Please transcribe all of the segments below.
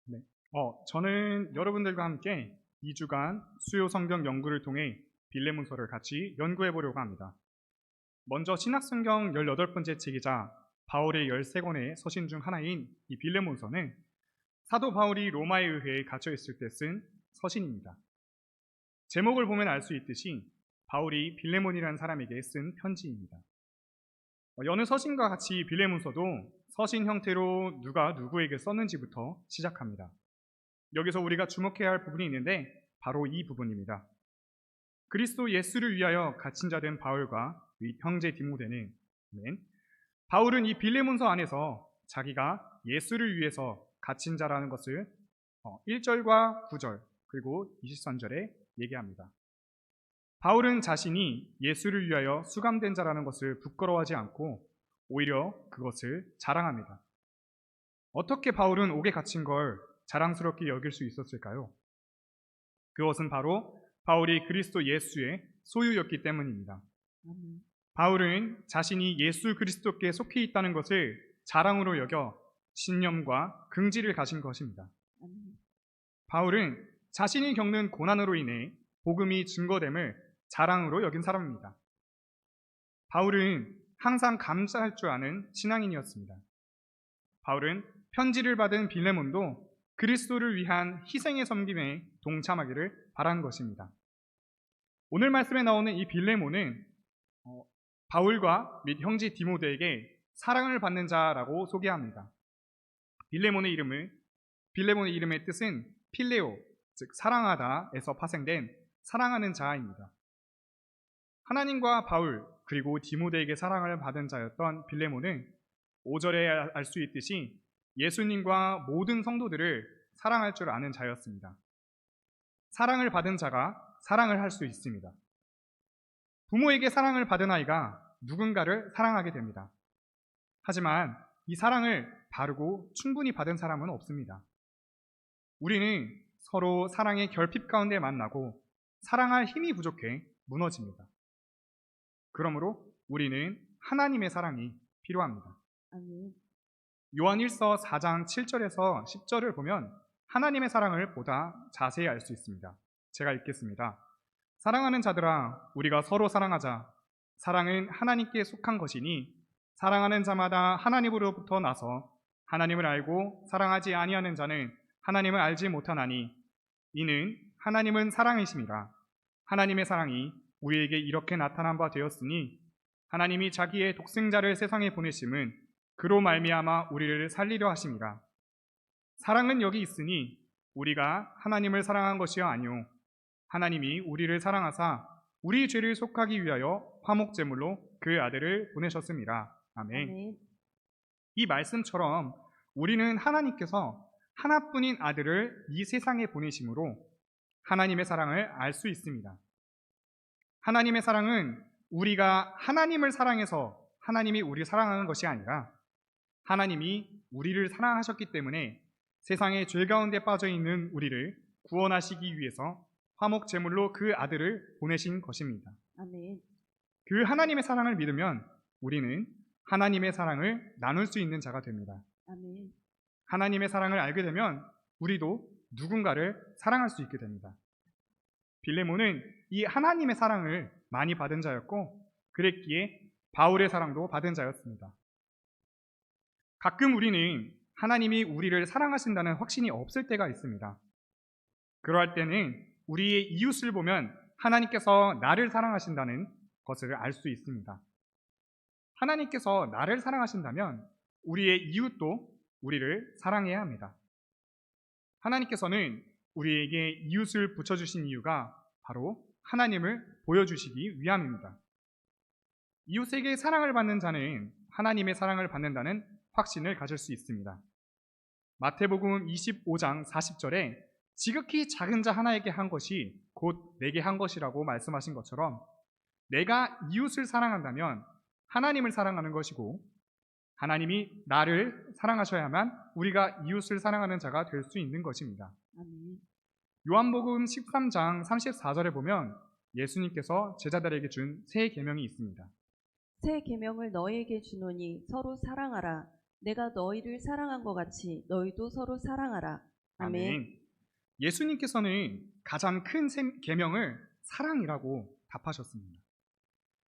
네. 저는 여러분들과 함께 2주간 수요 성경 연구를 통해 빌레몬서를 같이 연구해 보려고 합니다. 먼저 신약성경 18번째 책이자 바울의 13권의 서신 중 하나인 이 빌레몬서는 사도 바울이 로마에 의해 갇혀 있을 때 쓴 서신입니다. 제목을 보면 알 수 있듯이 바울이 빌레몬이라는 사람에게 쓴 편지입니다. 여느 서신과 같이 빌레몬서도 서신 형태로 누가 누구에게 썼는지부터 시작합니다. 여기서 우리가 주목해야 할 부분이 있는데 바로 이 부분입니다. 그리스도 예수를 위하여 갇힌 자 된 바울과 형제 디모데는, 바울은 이 빌레몬서 안에서 자기가 예수를 위해서 갇힌 자라는 것을 1절과 9절 그리고 23절에 얘기합니다. 바울은 자신이 예수를 위하여 수감된 자라는 것을 부끄러워하지 않고 오히려 그것을 자랑합니다. 어떻게 바울은 옥에 갇힌 걸 자랑스럽게 여길 수 있었을까요? 그것은 바로 바울이 그리스도 예수의 소유였기 때문입니다. 바울은 자신이 예수 그리스도께 속해 있다는 것을 자랑으로 여겨 신념과 긍지를 가진 것입니다. 바울은 자신이 겪는 고난으로 인해 복음이 증거됨을 자랑으로 여긴 사람입니다. 바울은 항상 감사할 줄 아는 신앙인이었습니다. 바울은 편지를 받은 빌레몬도 그리스도를 위한 희생의 섬김에 동참하기를 바란 것입니다. 오늘 말씀에 나오는 이 빌레몬은 바울과 및 형제 디모데에게 사랑을 받는 자라고 소개합니다. 빌레몬의 이름의 뜻은 필레오, 즉 사랑하다에서 파생된 사랑하는 자입니다. 하나님과 바울 그리고 디모데에게 사랑을 받은 자였던 빌레몬은 5절에 알 수 있듯이 예수님과 모든 성도들을 사랑할 줄 아는 자였습니다. 사랑을 받은 자가 사랑을 할 수 있습니다. 부모에게 사랑을 받은 아이가 누군가를 사랑하게 됩니다. 하지만 이 사랑을 바르고 충분히 받은 사람은 없습니다. 우리는 서로 사랑의 결핍 가운데 만나고 사랑할 힘이 부족해 무너집니다. 그러므로 우리는 하나님의 사랑이 필요합니다. 아멘. 요한 1서 4장 7절에서 10절을 보면 하나님의 사랑을 보다 자세히 알 수 있습니다. 제가 읽겠습니다. 사랑하는 자들아, 우리가 서로 사랑하자. 사랑은 하나님께 속한 것이니 사랑하는 자마다 하나님으로부터 나서 하나님을 알고 사랑하지 아니하는 자는 하나님을 알지 못하나니 이는 하나님은 사랑이심이라. 하나님의 사랑이 우리에게 이렇게 나타난 바 되었으니 하나님이 자기의 독생자를 세상에 보내심은 그로 말미암아 우리를 살리려 하심이라. 사랑은 여기 있으니 우리가 하나님을 사랑한 것이 아니요 하나님이 우리를 사랑하사 우리 죄를 속하기 위하여 화목제물로 그 아들을 보내셨습니다. 아멘. 아멘. 이 말씀처럼 우리는 하나님께서 하나뿐인 아들을 이 세상에 보내심으로 하나님의 사랑을 알 수 있습니다. 하나님의 사랑은 우리가 하나님을 사랑해서 하나님이 우리를 사랑하는 것이 아니라 하나님이 우리를 사랑하셨기 때문에 세상의 죄 가운데 빠져 있는 우리를 구원하시기 위해서 화목 제물로 그 아들을 보내신 것입니다. 아멘. 그 하나님의 사랑을 믿으면 우리는 하나님의 사랑을 나눌 수 있는 자가 됩니다. 아멘. 하나님의 사랑을 알게 되면 우리도 누군가를 사랑할 수 있게 됩니다. 빌레몬은 이 하나님의 사랑을 많이 받은 자였고 그랬기에 바울의 사랑도 받은 자였습니다. 가끔 우리는 하나님이 우리를 사랑하신다는 확신이 없을 때가 있습니다. 그러할 때는 우리의 이웃을 보면 하나님께서 나를 사랑하신다는 것을 알 수 있습니다. 하나님께서 나를 사랑하신다면 우리의 이웃도 우리를 사랑해야 합니다. 하나님께서는 우리에게 이웃을 붙여주신 이유가 바로 하나님을 보여주시기 위함입니다. 이웃에게 사랑을 받는 자는 하나님의 사랑을 받는다는 확신을 가질 수 있습니다. 마태복음 25장 40절에 지극히 작은 자 하나에게 한 것이 곧 내게 한 것이라고 말씀하신 것처럼 내가 이웃을 사랑한다면 하나님을 사랑하는 것이고 하나님이 나를 사랑하셔야만 우리가 이웃을 사랑하는 자가 될 수 있는 것입니다. 아멘. 요한복음 13장 34절에 보면 예수님께서 제자들에게 준 새 계명이 있습니다. 새 계명을 너희에게 주노니 서로 사랑하라. 내가 너희를 사랑한 것 같이 너희도 서로 사랑하라. 아멘. 예수님께서는 가장 큰 계명을 사랑이라고 답하셨습니다.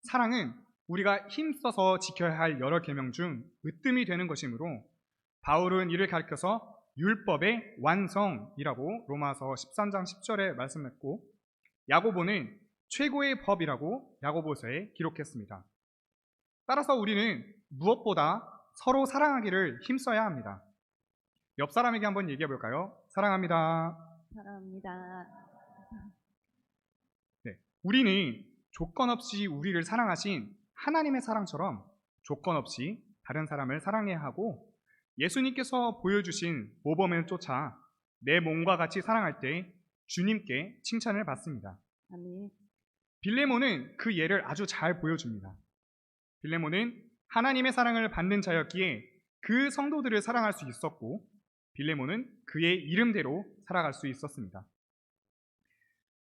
사랑은 우리가 힘써서 지켜야 할 여러 계명 중 으뜸이 되는 것이므로 바울은 이를 가리켜서 율법의 완성이라고 로마서 13장 10절에 말씀했고, 야고보는 최고의 법이라고 야고보서에 기록했습니다. 따라서 우리는 무엇보다 서로 사랑하기를 힘써야 합니다. 옆 사람에게 한번 얘기해 볼까요? 사랑합니다. 사랑합니다. 네, 우리는 조건 없이 우리를 사랑하신 하나님의 사랑처럼 조건 없이 다른 사람을 사랑해야 하고, 예수님께서 보여주신 모범을 쫓아 내 몸과 같이 사랑할 때 주님께 칭찬을 받습니다. 아멘. 빌레몬은 그 예를 아주 잘 보여줍니다. 빌레몬은 하나님의 사랑을 받는 자였기에 그 성도들을 사랑할 수 있었고, 빌레몬은 그의 이름대로 살아갈 수 있었습니다.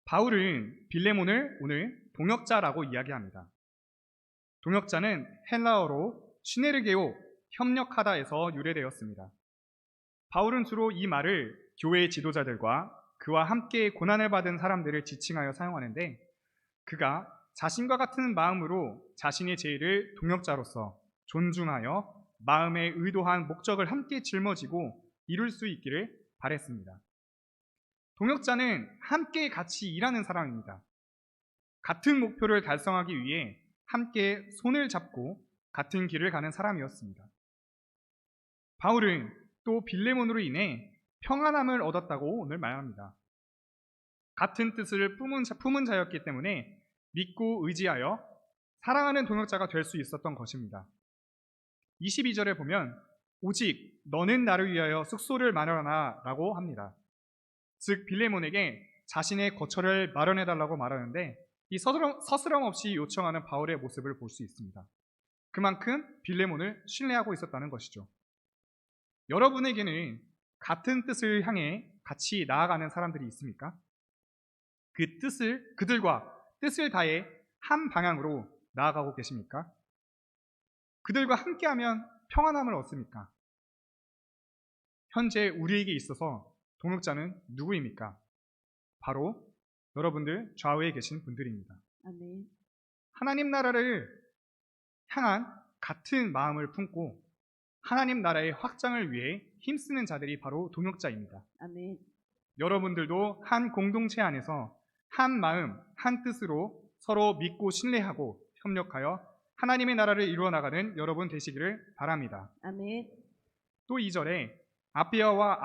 바울은 빌레몬을 오늘 동역자라고 이야기합니다. 동역자는 헬라어로 시네르게오, 협력하다에서 유래되었습니다. 바울은 주로 이 말을 교회 지도자들과 그와 함께 고난을 받은 사람들을 지칭하여 사용하는데, 그가 자신과 같은 마음으로 자신의 제의를 동역자로서 존중하여 마음의 의도한 목적을 함께 짊어지고 이룰 수 있기를 바랬습니다. 동역자는 함께 같이 일하는 사람입니다. 같은 목표를 달성하기 위해 함께 손을 잡고 같은 길을 가는 사람이었습니다. 바울은 또 빌레몬으로 인해 평안함을 얻었다고 오늘 말합니다. 같은 뜻을 품은 자였기 때문에 믿고 의지하여 사랑하는 동역자가 될 수 있었던 것입니다. 22절에 보면 오직 너는 나를 위하여 숙소를 마련하라 라고 합니다. 즉 빌레몬에게 자신의 거처를 마련해달라고 말하는데, 이 서스럼 없이 요청하는 바울의 모습을 볼 수 있습니다. 그만큼 빌레몬을 신뢰하고 있었다는 것이죠. 여러분에게는 같은 뜻을 향해 같이 나아가는 사람들이 있습니까? 그들과 뜻을 다해 한 방향으로 나아가고 계십니까? 그들과 함께하면 평안함을 얻습니까? 현재 우리에게 있어서 동역자는 누구입니까? 바로 여러분들 좌우에 계신 분들입니다. 아멘. 하나님 나라를 향한 같은 마음을 품고 하나님 나라의 확장을 위해 힘쓰는 자들이 바로 동역자입니다. 아멘. 여러분들도 한 공동체 안에서 한 마음, 한 뜻으로 서로 믿고 신뢰하고 협력하여 하나님의 나라를 이루어 나가는 여러분 되시기를 바랍니다. 아멘. 또 2절에 아비아와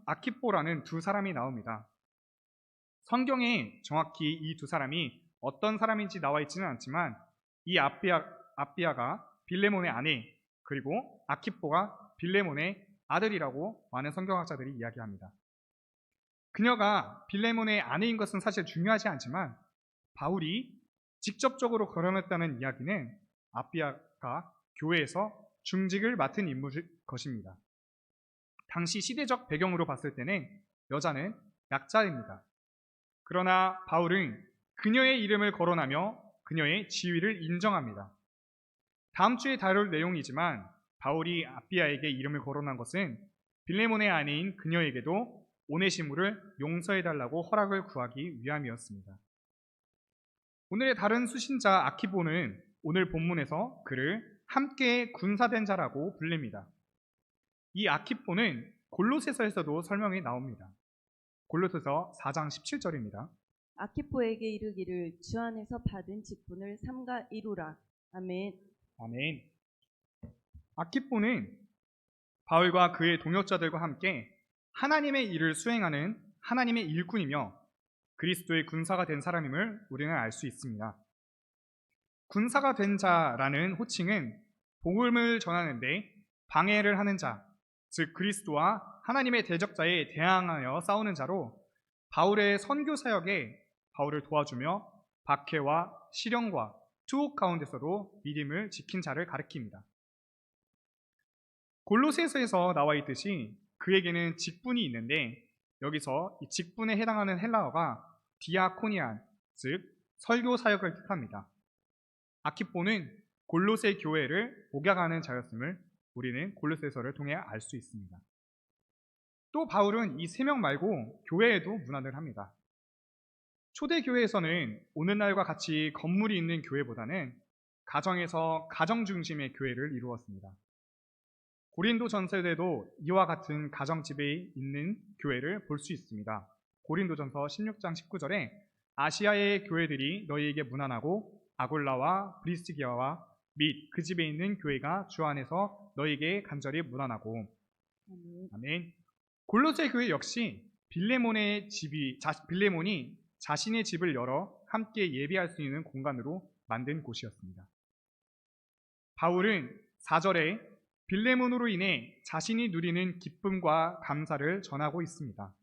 아키뽀라는 두 사람이 나옵니다. 성경에 정확히 이 두 사람이 어떤 사람인지 나와 있지는 않지만, 이 아비아가 빌레몬의 아내, 그리고 아키뽀가 빌레몬의 아들이라고 많은 성경학자들이 이야기합니다. 그녀가 빌레몬의 아내인 것은 사실 중요하지 않지만, 바울이 직접적으로 거론했다는 이야기는 아비아가 교회에서 중직을 맡은 인물일 것입니다. 당시 시대적 배경으로 봤을 때는 여자는 약자입니다. 그러나 바울은 그녀의 이름을 거론하며 그녀의 지위를 인정합니다. 다음 주에 다룰 내용이지만, 바울이 아비아에게 이름을 거론한 것은 빌레몬의 아내인 그녀에게도 오네시모를 용서해달라고 허락을 구하기 위함이었습니다. 오늘의 다른 수신자 아키보는 오늘 본문에서 그를 함께 군사된 자라고 불립니다. 이 아키보는 골로새서에서도 설명이 나옵니다. 골로새서 4장 17절입니다. 아키포에게 이르기를 주 안에서 받은 직분을 삼가 이루라. 아멘. 아멘. 아키포는 바울과 그의 동역자들과 함께 하나님의 일을 수행하는 하나님의 일꾼이며 그리스도의 군사가 된 사람임을 우리는 알 수 있습니다. 군사가 된 자라는 호칭은 복음을 전하는데 방해를 하는 자, 즉 그리스도와 하나님의 대적자에 대항하여 싸우는 자로, 바울의 선교 사역에 바울을 도와주며 박해와 시련과 투옥 가운데서도 믿음을 지킨 자를 가리킵니다. 골로새서에서 나와 있듯이 그에게는 직분이 있는데, 여기서 이 직분에 해당하는 헬라어가 디아코니안, 즉 설교 사역을 뜻합니다. 아키포는 골로새 교회를 복약하는 자였음을 우리는 골로새서를 통해 알 수 있습니다. 또 바울은 이 세 명 말고 교회에도 문안을 합니다. 초대 교회에서는 오늘날과 같이 건물이 있는 교회보다는 가정에서 가정 중심의 교회를 이루었습니다. 고린도 전서에도 이와 같은 가정집에 있는 교회를 볼 수 있습니다. 고린도전서 16장 19절에 아시아의 교회들이 너희에게 문안하고 아골라와 브리스기아와 및 그 집에 있는 교회가 주 안에서 너희에게 간절히 문안하고. 아멘. 아멘. 골로새 교회 역시 빌레몬이 자신의 집을 열어 함께 예배할 수 있는 공간으로 만든 곳이었습니다. 바울은 4절에 빌레몬으로 인해 자신이 누리는 기쁨과 감사를 전하고 있습니다.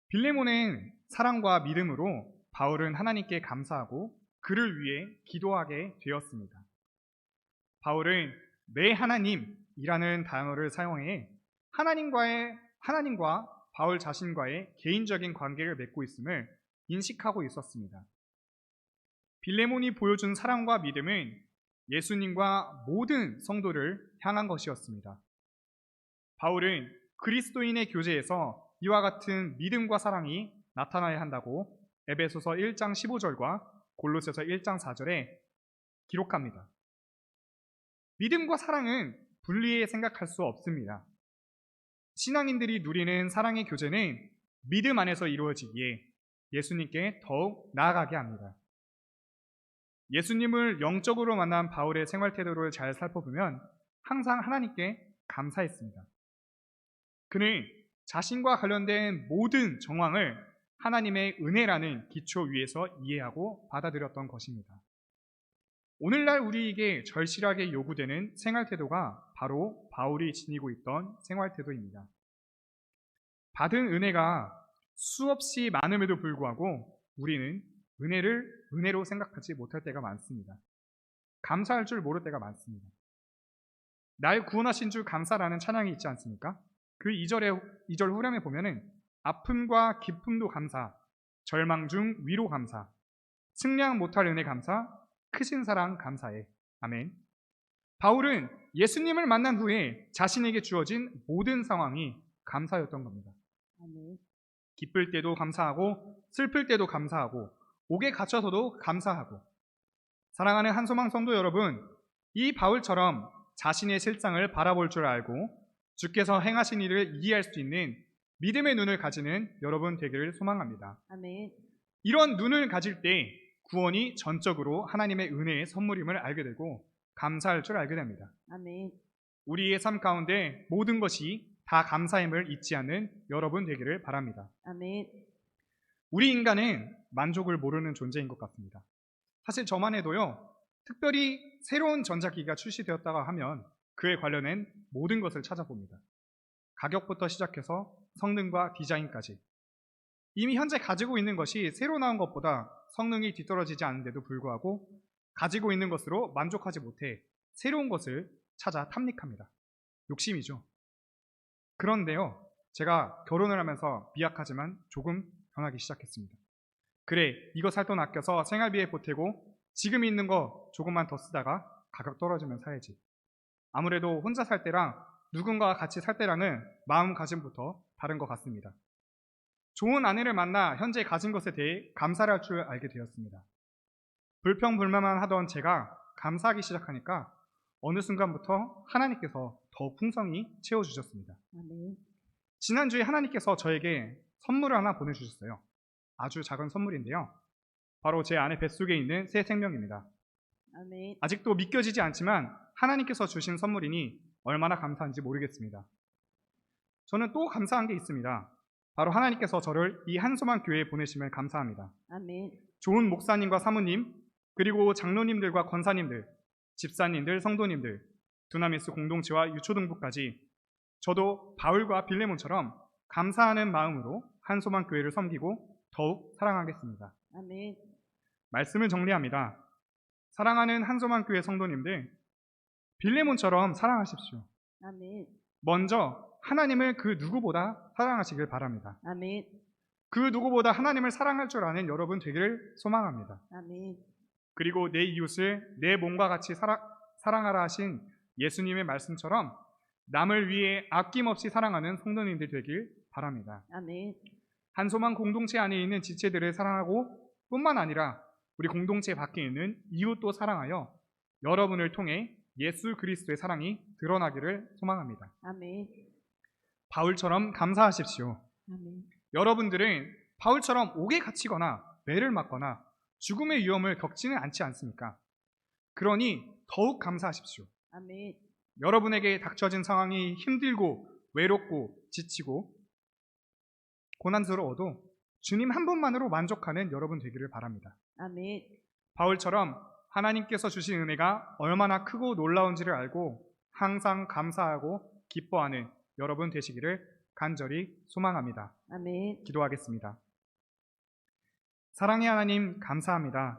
빌레몬은 사랑과 믿음으로 바울은 하나님께 감사하고 그를 위해 기도하게 되었습니다. 바울은 내 하나님이라는 단어를 사용해 하나님과 바울 자신과의 개인적인 관계를 맺고 있음을 인식하고 있었습니다. 빌레몬이 보여준 사랑과 믿음은 예수님과 모든 성도를 향한 것이었습니다. 바울은 그리스도인의 교제에서 이와 같은 믿음과 사랑이 나타나야 한다고 에베소서 1장 15절과 골로새서 1장 4절에 기록합니다. 믿음과 사랑은 분리해 생각할 수 없습니다. 신앙인들이 누리는 사랑의 교제는 믿음 안에서 이루어지기에 예수님께 더욱 나아가게 합니다. 예수님을 영적으로 만난 바울의 생활 태도를 잘 살펴보면 항상 하나님께 감사했습니다. 그는 자신과 관련된 모든 정황을 하나님의 은혜라는 기초 위에서 이해하고 받아들였던 것입니다. 오늘날 우리에게 절실하게 요구되는 생활 태도가 바로 바울이 지니고 있던 생활 태도입니다. 받은 은혜가 수없이 많음에도 불구하고 우리는 은혜를 은혜로 생각하지 못할 때가 많습니다. 감사할 줄 모를 때가 많습니다. 날 구원하신 줄 감사라는 찬양이 있지 않습니까? 그 2절 후렴에 보면은 아픔과 기쁨도 감사, 절망 중 위로 감사, 승량 못할 은혜 감사, 크신 사랑 감사해. 아멘. 바울은 예수님을 만난 후에 자신에게 주어진 모든 상황이 감사였던 겁니다. 아멘. 기쁠 때도 감사하고 슬플 때도 감사하고 옥에 갇혀서도 감사하고. 사랑하는 한소망 성도 여러분, 이 바울처럼 자신의 실상을 바라볼 줄 알고 주께서 행하신 일을 이해할 수 있는 믿음의 눈을 가지는 여러분 되기를 소망합니다. 아멘. 이런 눈을 가질 때 구원이 전적으로 하나님의 은혜의 선물임을 알게 되고 감사할 줄 알게 됩니다. 아멘. 우리의 삶 가운데 모든 것이 다 감사임을 잊지 않는 여러분 되기를 바랍니다. 아멘. 우리 인간은 만족을 모르는 존재인 것 같습니다. 사실 저만 해도요, 특별히 새로운 전자기기가 출시되었다고 하면 그에 관련된 모든 것을 찾아봅니다. 가격부터 시작해서 성능과 디자인까지. 이미 현재 가지고 있는 것이 새로 나온 것보다 성능이 뒤떨어지지 않는데도 불구하고 가지고 있는 것으로 만족하지 못해 새로운 것을 찾아 탐닉합니다. 욕심이죠. 그런데요, 제가 결혼을 하면서 미약하지만 조금 변하기 시작했습니다. 그래, 이거 살 돈 아껴서 생활비에 보태고 지금 있는 거 조금만 더 쓰다가 가격 떨어지면 사야지. 아무래도 혼자 살 때랑 누군가와 같이 살 때랑은 마음가짐부터 다른 것 같습니다. 좋은 아내를 만나 현재 가진 것에 대해 감사를 할 줄 알게 되었습니다. 불평불만만 하던 제가 감사하기 시작하니까 어느 순간부터 하나님께서 더 풍성히 채워주셨습니다. 아멘. 지난주에 하나님께서 저에게 선물을 하나 보내주셨어요. 아주 작은 선물인데요. 바로 제 아내 뱃속에 있는 새 생명입니다. 아멘. 아직도 믿겨지지 않지만 하나님께서 주신 선물이니 얼마나 감사한지 모르겠습니다. 저는 또 감사한 게 있습니다. 바로 하나님께서 저를 이 한소망 교회에 보내심을 감사합니다. 아멘. 좋은 목사님과 사모님, 그리고 장로님들과 권사님들, 집사님들, 성도님들, 두나미스 공동체와 유초등부까지 저도 바울과 빌레몬처럼 감사하는 마음으로 한소망 교회를 섬기고 더욱 사랑하겠습니다. 아멘. 말씀을 정리합니다. 사랑하는 한소망 교회 성도님들, 빌레몬처럼 사랑하십시오. 아멘. 먼저 하나님을 그 누구보다 사랑하시길 바랍니다. 아멘. 그 누구보다 하나님을 사랑할 줄 아는 여러분 되기를 소망합니다. 아멘. 그리고 내 이웃을 내 몸과 같이 사랑하라 하신 예수님의 말씀처럼 남을 위해 아낌없이 사랑하는 성도님들 되길 바랍니다. 아멘. 한소망 공동체 안에 있는 지체들을 사랑하고 뿐만 아니라 우리 공동체 밖에 있는 이웃도 사랑하여 여러분을 통해 예수 그리스도의 사랑이 드러나기를 소망합니다. 아멘. 바울처럼 감사하십시오. 아멘. 여러분들은 바울처럼 옥에 갇히거나 매를 맞거나 죽음의 위험을 겪지는 않지 않습니까? 그러니 더욱 감사하십시오. 아멘. 여러분에게 닥쳐진 상황이 힘들고 외롭고 지치고 고난스러워도 주님 한 분만으로 만족하는 여러분 되기를 바랍니다. 아멘. 바울처럼 하나님께서 주신 은혜가 얼마나 크고 놀라운지를 알고 항상 감사하고 기뻐하는 여러분 되시기를 간절히 소망합니다. 아멘. 기도하겠습니다. 사랑의 하나님 감사합니다.